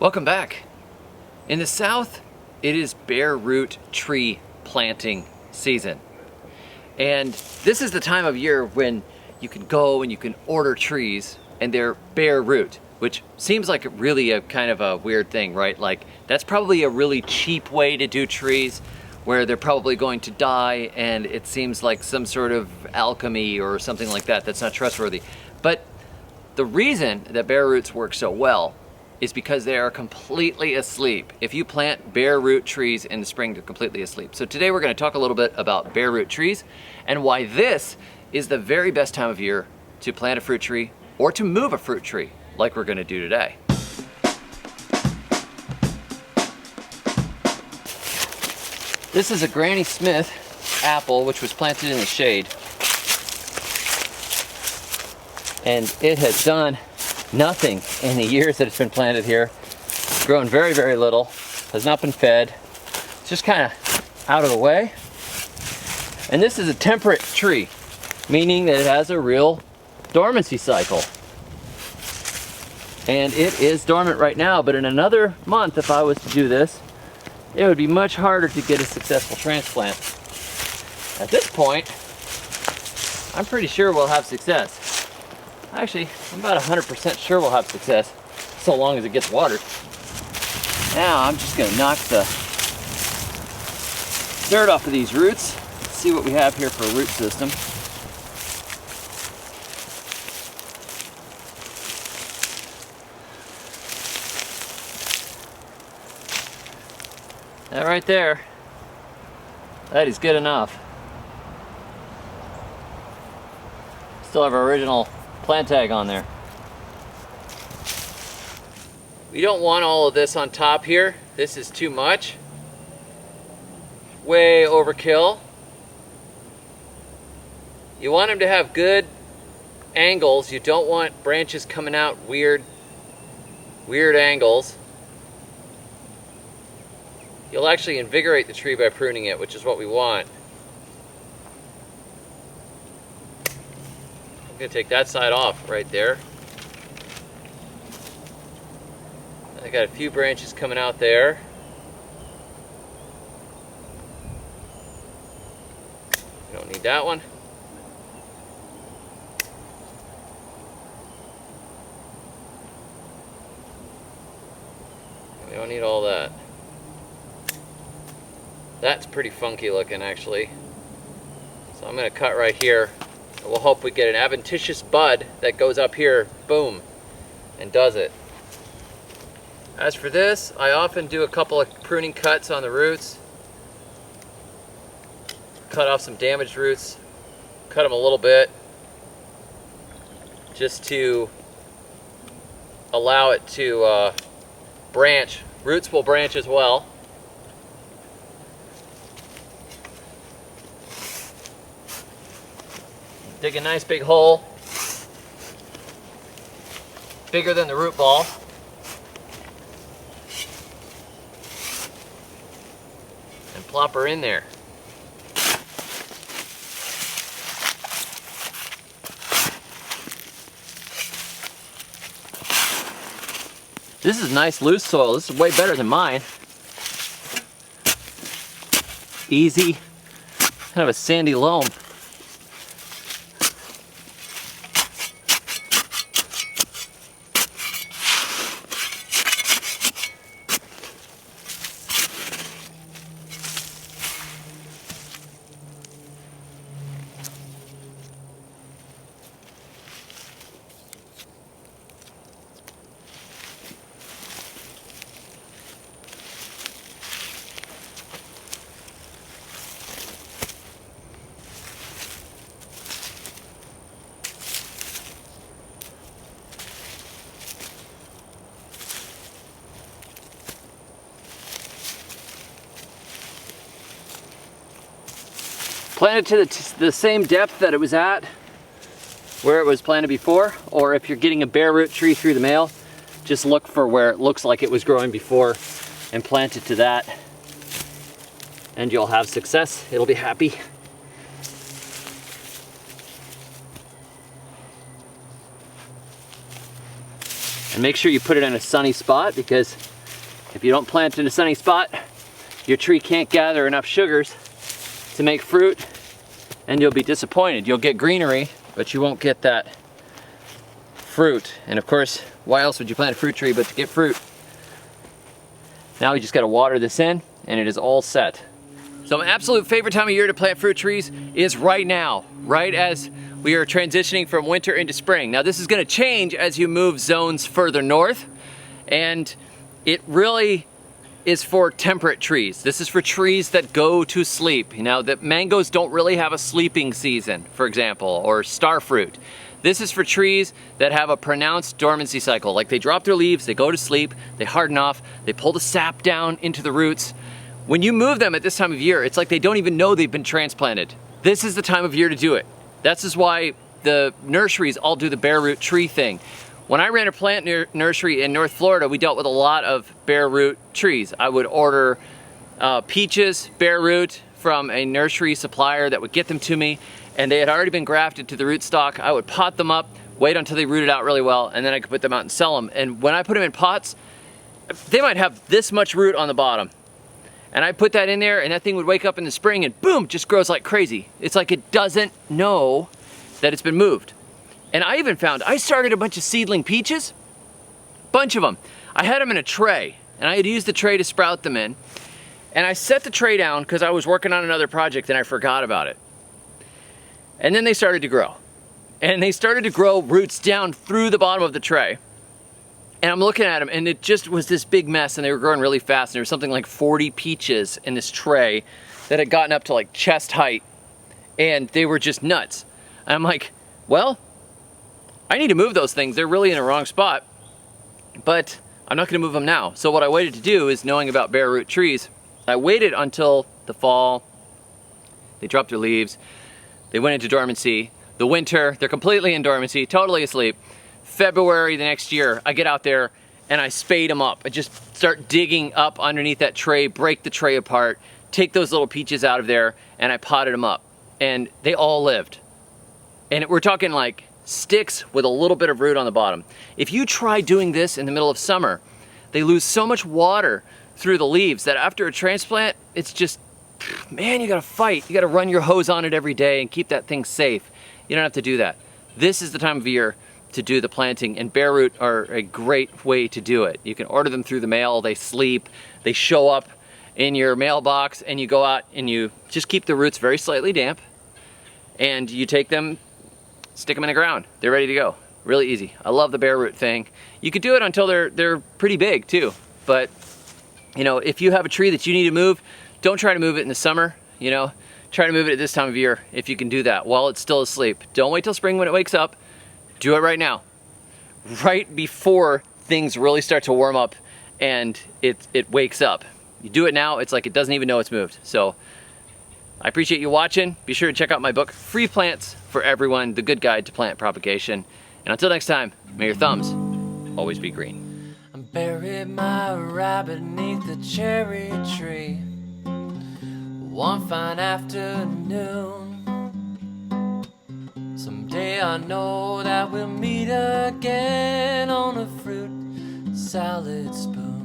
Welcome back. In the South, it is bare root tree planting season. And this is the time of year when you can go and you can order trees and they're bare root, which seems like really a kind of a weird thing, right? Like that's probably a really cheap way to do trees where they're probably going to die, and it seems like some sort of alchemy or something like that that's not trustworthy. But the reason that bare roots work so well is because they are completely asleep. If you plant bare root trees in the spring, they're completely asleep. So today we're going to talk a little bit about bare root trees and why this is the very best time of year to plant a fruit tree or to move a fruit tree like we're going to do today. This is a Granny Smith apple which was planted in the shade. And it has done nothing in the years that it's been planted here. It's grown very, very little, has not been fed. It's just kind of out of the way. And this is a temperate tree, meaning that it has a real dormancy cycle. And it is dormant right now, but in another month, if I was to do this, it would be much harder to get a successful transplant. At this point, I'm pretty sure we'll have success. Actually, I'm about 100% sure we'll have success, so long as it gets watered. Now I'm just going to knock the dirt off of these roots. See what we have here for a root system. That right there, that is good enough. Still have our original plant tag on there. We don't want all of this on top here. This is too much. Way overkill. You want them to have good angles. You don't want branches coming out weird angles. You'll actually invigorate the tree by pruning it, which is what we want. I'm going to take that side off right there. I got a few branches coming out there. We don't need that one. We don't need all that. That's pretty funky looking, actually. So I'm going to cut right here. We'll hope we get an adventitious bud that goes up here, boom, and does it. As for this, I often do a couple of pruning cuts on the roots. Cut off some damaged roots. Cut them a little bit, just to allow it to branch. Roots will branch as well. Dig a nice big hole, bigger than the root ball. And plop her in there. This is nice loose soil. This is way better than mine. Easy, kind of a sandy loam. Plant it to the same depth that it was at where it was planted before, or if you're getting a bare root tree through the mail, just look for where it looks like it was growing before and plant it to that, and you'll have success. It'll be happy. And And make sure you put it in a sunny spot, because if you don't plant in a sunny spot, your tree can't gather enough sugars to make fruit, and you'll be disappointed. You'll get greenery, but you won't get that fruit. And of course, why else would you plant a fruit tree but to get fruit? Now we just gotta water this in, and it is all set. So my absolute favorite time of year to plant fruit trees is right now, right as we are transitioning from winter into spring. Now this is gonna change as you move zones further north, and it really is for temperate trees. This is for trees that go to sleep. You know, that mangoes don't really have a sleeping season, for example, or starfruit. This is for trees that have a pronounced dormancy cycle. Like they drop their leaves, they go to sleep, they harden off, they pull the sap down into the roots. When you move them at this time of year, it's like they don't even know they've been transplanted. This is the time of year to do it. This is why the nurseries all do the bare root tree thing. When I ran a plant nursery in North Florida, we dealt with a lot of bare root trees. I would order peaches, bare root, from a nursery supplier that would get them to me, and they had already been grafted to the rootstock. I would pot them up, wait until they rooted out really well, and then I could put them out and sell them. And when I put them in pots, they might have this much root on the bottom. And I put that in there, and that thing would wake up in the spring and boom, just grows like crazy. It's like it doesn't know that it's been moved. And I even found, I started a bunch of seedling peaches, bunch of them. I had them in a tray, and I had used the tray to sprout them in. And I set the tray down because I was working on another project and I forgot about it. And then they started to grow. And they started to grow roots down through the bottom of the tray. And I'm looking at them, and it just was this big mess, and they were growing really fast. And there was something like 40 peaches in this tray that had gotten up to like chest height, and they were just nuts. And I'm like, well, I need to move those things. They're really in a wrong spot, but I'm not gonna move them now. So what I waited to do is, knowing about bare root trees, I waited until the fall. They dropped their leaves. They went into dormancy. The winter, they're completely in dormancy, totally asleep. February the next year, I get out there and I spade them up. I just start digging up underneath that tray, break the tray apart, take those little peaches out of there, and I potted them up. And they all lived. And we're talking like sticks with a little bit of root on the bottom. If you try doing this in the middle of summer, they lose so much water through the leaves that after a transplant, it's just, man, you gotta fight. You gotta run your hose on it every day and keep that thing safe. You don't have to do that. This is the time of year to do the planting, and bare root are a great way to do it. You can order them through the mail, they sleep, they show up in your mailbox, and you go out and you just keep the roots very slightly damp, and you take them, stick them in the ground. They're ready to go. Really easy. I love the bare root thing. You could do it until they're pretty big too, but you know, if you have a tree that you need to move, don't try to move it in the summer, you know. Try to move it at this time of year if you can do that while it's still asleep. Don't wait till spring when it wakes up. Do it right now. Right before things really start to warm up and it wakes up. You do it now, it's like it doesn't even know it's moved. So I appreciate you watching. Be sure to check out my book, Free Plants for Everyone, The Good Guide to Plant Propagation. And until next time, may your thumbs always be green. I buried my rabbit beneath the cherry tree one fine afternoon. Someday I know that we'll meet again on a fruit salad spoon.